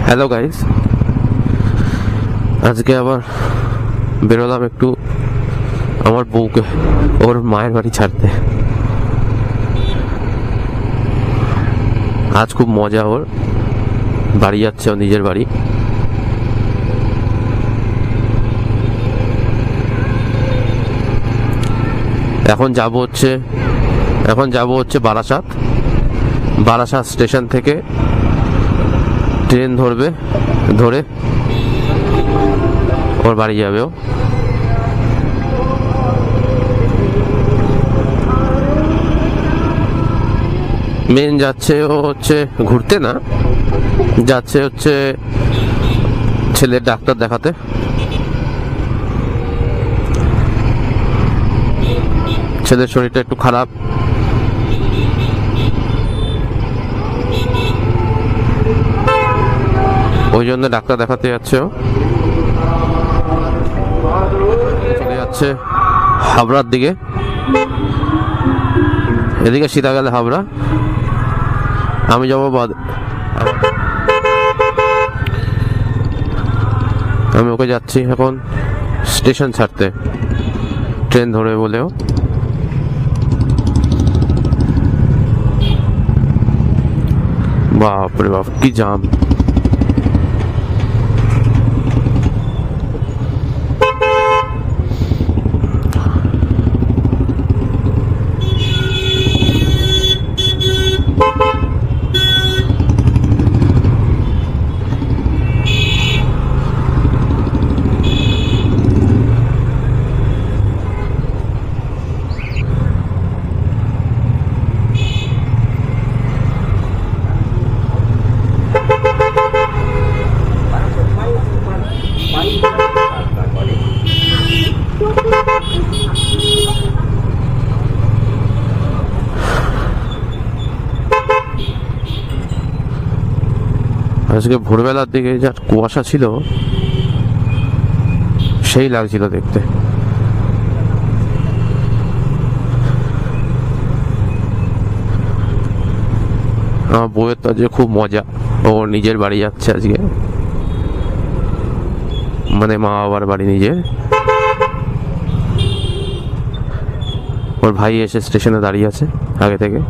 Hello guys, আজকে আবার বেরোলাম একটু আমার বউকে ওর মায়ের বাড়ি ছাড়তে। আজ খুব মজা, ওর বাড়ি যাচ্ছে, ও নিজের বাড়ি। এখন যাব হচ্ছে বারাসাত স্টেশন থেকে ট্রেন ধরে ওর বাড়ি যাবে। ও মেন যাচ্ছে, ও হচ্ছে ঘুরতে না, যাচ্ছে হচ্ছে ছেলের ডাক্তার দেখাতে। ছেলের শরীরটা একটু খারাপ, ওই জন্য ডাক্তার দেখাতে যাচ্ছে। ও চলে যাচ্ছে হাবড়ার দিকে, এদিকে সিধা গেলে হাবড়া, আমি যাবো আমি ওকে যাচ্ছি এখন স্টেশন ছাড়তে, ট্রেন ধরে বলেও। বাপরে বাপ, কি জাম! আজকে ভোরবেলার দিকে যা কুয়াশা ছিল, সেই লাগছিল দেখতে। আমার বউয়ের তো আজকে খুব মজা, ও নিজের বাড়ি যাচ্ছে আজকে, মানে মা বাবার বাড়ি নিজের। ওর ভাই এসে স্টেশনে দাঁড়িয়ে আছে আগে থেকে।